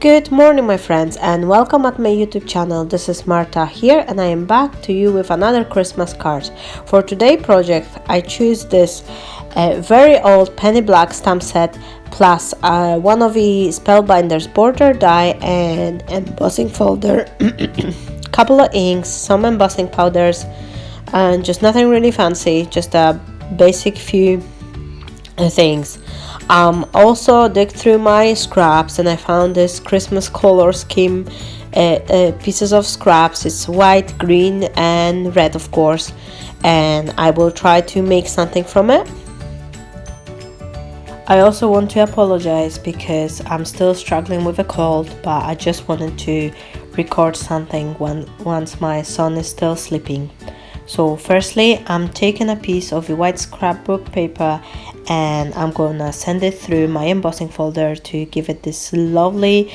Good morning, my friends, and welcome at my YouTube channel. This is Marta here, and I am back to you with another Christmas card. For today's project, I choose this very old penny black stamp set plus one of the Spellbinder's border die and embossing folder, couple of inks, some embossing powders, and just nothing really fancy, just a basic few things. Also dig through my scraps and I found this Christmas color scheme pieces of scraps. It's white, green and red, of course, and I will try to make something from it. I also want to apologize because I'm still struggling with a cold, but I just wanted to record something once my son is still sleeping. So firstly, I'm taking a piece of the white scrapbook paper and I'm gonna send it through my embossing folder to give it this lovely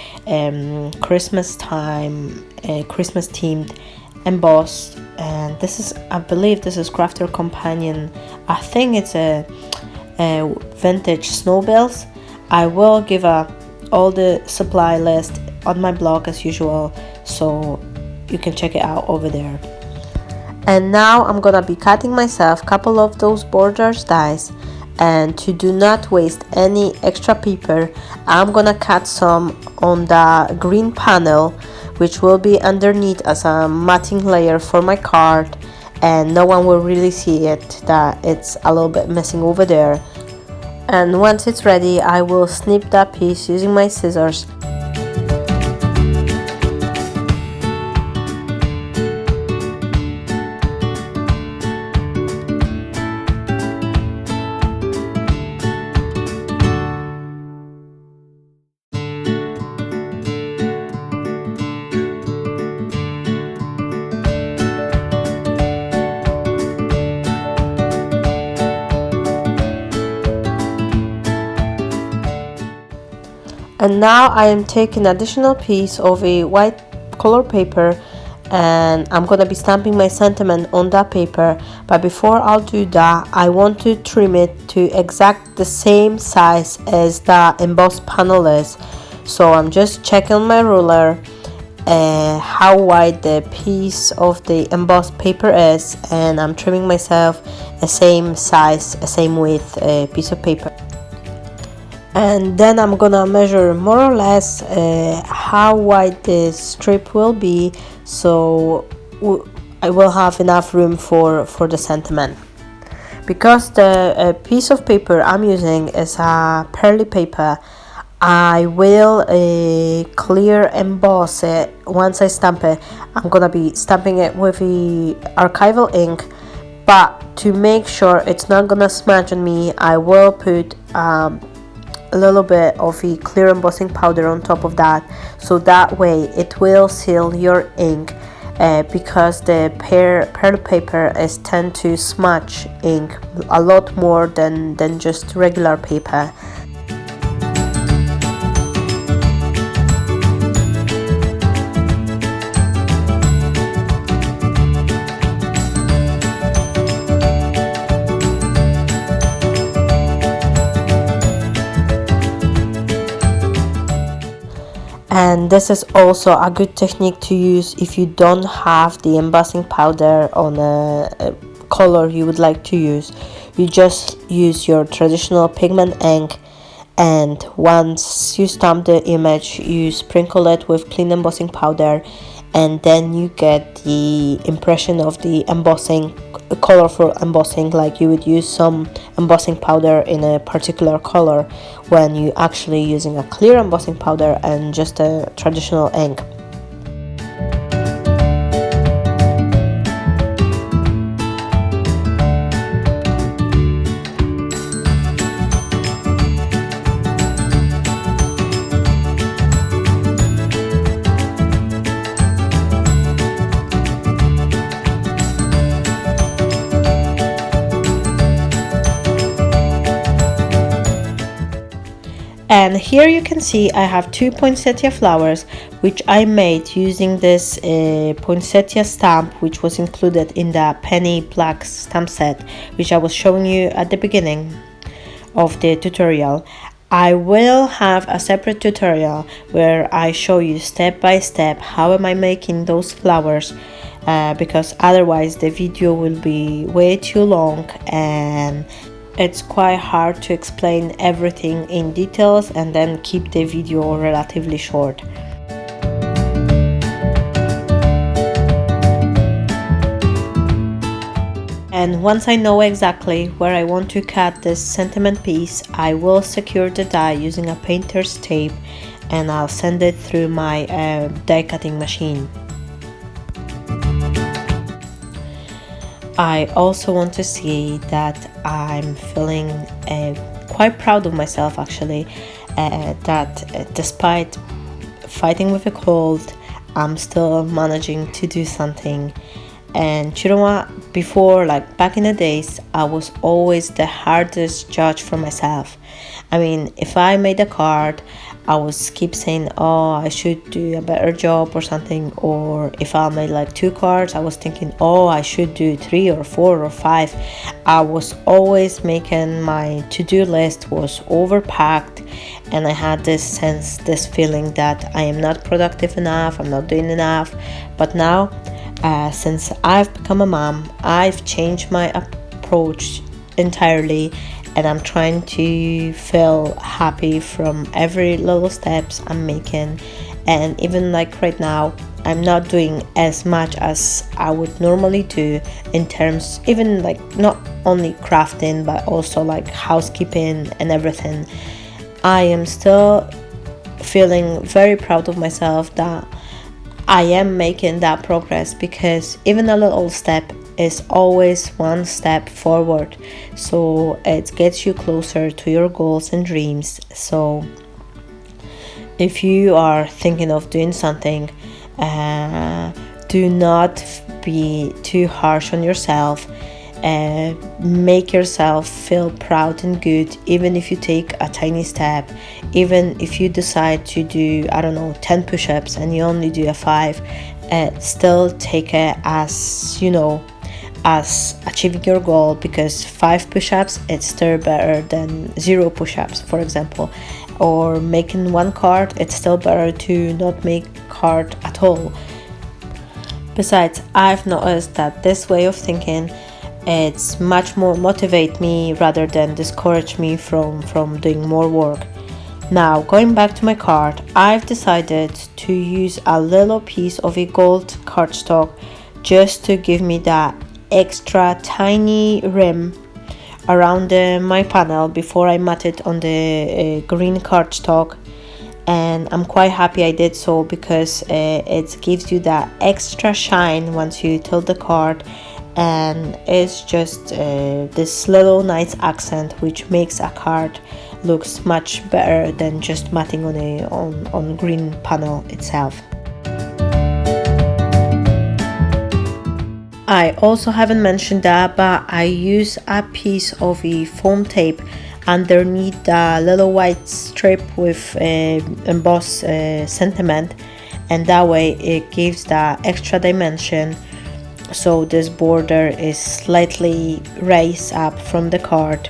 Christmas themed emboss. And this is, I believe this is Crafter Companion. I think it's a vintage snowbills. I will give all the supply list on my blog as usual, so you can check it out over there. And now I'm gonna be cutting myself a couple of those borders dies, and to do not waste any extra paper, I'm gonna cut some on the green panel, which will be underneath as a matting layer for my card, and no one will really see it, that it's a little bit missing over there. And once it's ready, I will snip that piece using my scissors. And now I am taking additional piece of a white color paper and I'm gonna be stamping my sentiment on that paper. But before I'll do that, I want to trim it to exact the same size as the embossed panel is. So I'm just checking on my ruler how wide the piece of the embossed paper is, and I'm trimming myself a same size, a same width piece of paper. And then I'm gonna measure more or less how wide this strip will be, so I will have enough room for the sentiment. Because the piece of paper I'm using is a pearly paper, I will clear emboss it. Once I stamp it, I'm gonna be stamping it with the archival ink, but to make sure it's not gonna smudge on me, I will put a little bit of the clear embossing powder on top of that, so that way it will seal your ink, because the pearl paper is tend to smudge ink a lot more than just regular paper. And this is also a good technique to use if you don't have the embossing powder on a color you would like to use. You just use your traditional pigment ink, and once you stamp the image, you sprinkle it with clean embossing powder, and then you get the impression of the embossing, colorful embossing, like you would use some embossing powder in a particular color when you actually using a clear embossing powder and just a traditional ink. And here you can see I have two poinsettia flowers, which I made using this poinsettia stamp, which was included in the penny black stamp set, which I was showing you at the beginning of the tutorial. I will have a separate tutorial where I show you step by step how am I making those flowers, because otherwise the video will be way too long and it's quite hard to explain everything in details and then keep the video relatively short. And once I know exactly where I want to cut this sentiment piece, I will secure the die using a painter's tape and I'll send it through my die cutting machine. I also want to say that I'm feeling quite proud of myself actually, that despite fighting with a cold, I'm still managing to do something. And you know what, before, like back in the days, I was always the hardest judge for myself. I mean, if I made a card, I would keep saying, oh, I should do a better job or something. Or if I made like 2 cards, I was thinking, oh, I should do 3 or 4 or 5. I was always making my to-do list was overpacked, and I had this sense, this feeling that I am not productive enough, I'm not doing enough. But now, since I've become a mom, I've changed my approach entirely, and I'm trying to feel happy from every little steps I'm making. And even like right now, I'm not doing as much as I would normally do in terms, even like not only crafting but also like housekeeping and everything. I am still feeling very proud of myself that I am making that progress, because even a little step is always one step forward, so it gets you closer to your goals and dreams. So if you are thinking of doing something, do not be too harsh on yourself. Make yourself feel proud and good, even if you take a tiny step. Even if you decide to do, I don't know, 10 push-ups and you only do a 5, still take it as, you know, as achieving your goal, because 5 push-ups, it's still better than 0 push-ups, for example. Or making 1 card, it's still better to not make card at all. Besides, I've noticed that this way of thinking, it's much more motivate me rather than discourage me from doing more work. Now, going back to my card, I've decided to use a little piece of a gold cardstock just to give me that extra tiny rim around my panel before I mat it on the green cardstock. And I'm quite happy I did so, because it gives you that extra shine once you tilt the card, and it's just this little nice accent which makes a card looks much better than just matting on green panel itself. I also haven't mentioned that, but I use a piece of a foam tape underneath the little white strip with embossed sentiment, and that way it gives that extra dimension. So this border is slightly raised up from the card,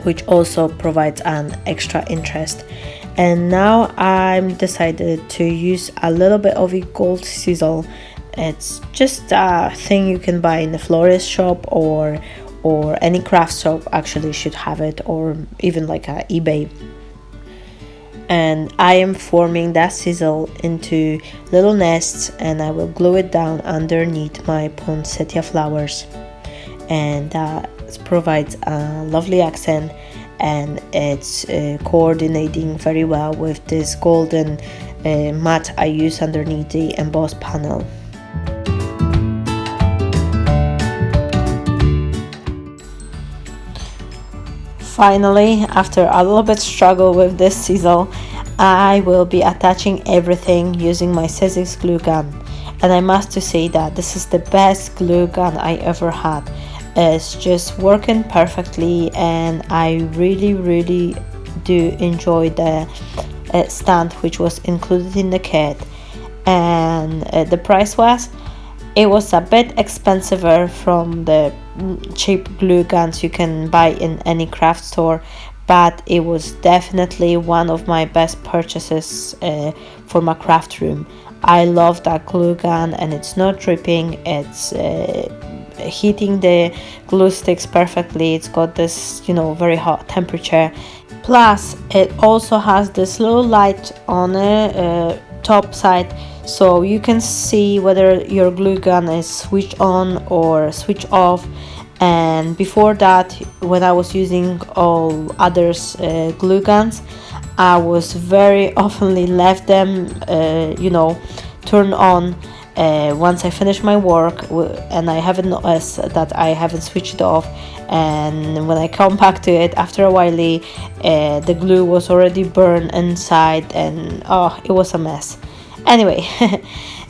which also provides an extra interest. And now I'm decided to use a little bit of a gold sizzle. It's just a thing you can buy in the florist shop, or any craft shop actually should have it, or even like a eBay. And I am forming that sizzle into little nests, and I will glue it down underneath my poinsettia flowers, and that provides a lovely accent, and it's coordinating very well with this golden mat I use underneath the embossed panel. Finally, after a little bit struggle with this sizzle, I will be attaching everything using my Sizzix glue gun. And I must to say that this is the best glue gun I ever had. It's just working perfectly, and I really do enjoy the stand which was included in the kit. And the price was, it was a bit expensive from the cheap glue guns you can buy in any craft store, but it was definitely one of my best purchases for my craft room. I love that glue gun, and it's not dripping, it's heating the glue sticks perfectly. It's got this, very hot temperature. Plus it also has this little light on the top side, so you can see whether your glue gun is switched on or switched off. And before that, when I was using all others glue guns, I was very oftenly left them turn on once I finish my work, and I haven't noticed that I haven't switched it off. And when I come back to it after a while, the glue was already burned inside, and it was a mess. Anyway,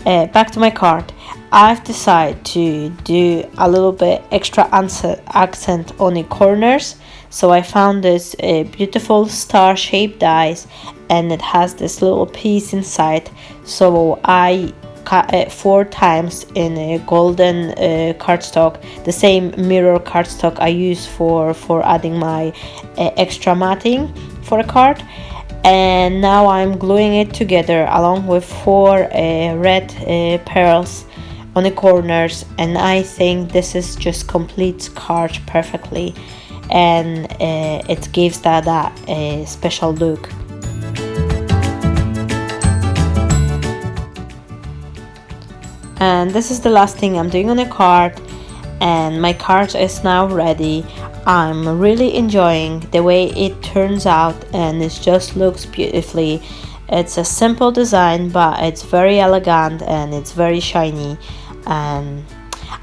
back to my card. I've decided to do a little bit extra accent on the corners, so I found this beautiful star-shaped dies, and it has this little piece inside, so I cut it 4 times in a golden cardstock, the same mirror cardstock I use for adding my extra matting for a card. And now I'm gluing it together along with 4 red pearls on the corners, and I think this is just completes card perfectly, and it gives that special look. And this is the last thing I'm doing on the card, and my card is now ready. I'm really enjoying the way it turns out, and it just looks beautifully. It's a simple design, but it's very elegant and it's very shiny. And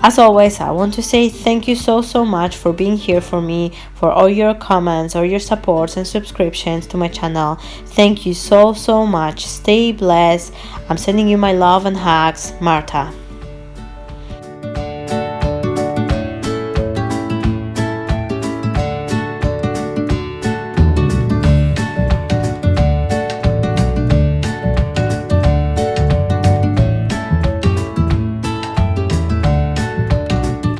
as always, I want to say thank you so much for being here for me, for all your comments, all your supports and subscriptions to my channel. Thank you so much. Stay blessed. I'm sending you my love and hugs, Marta.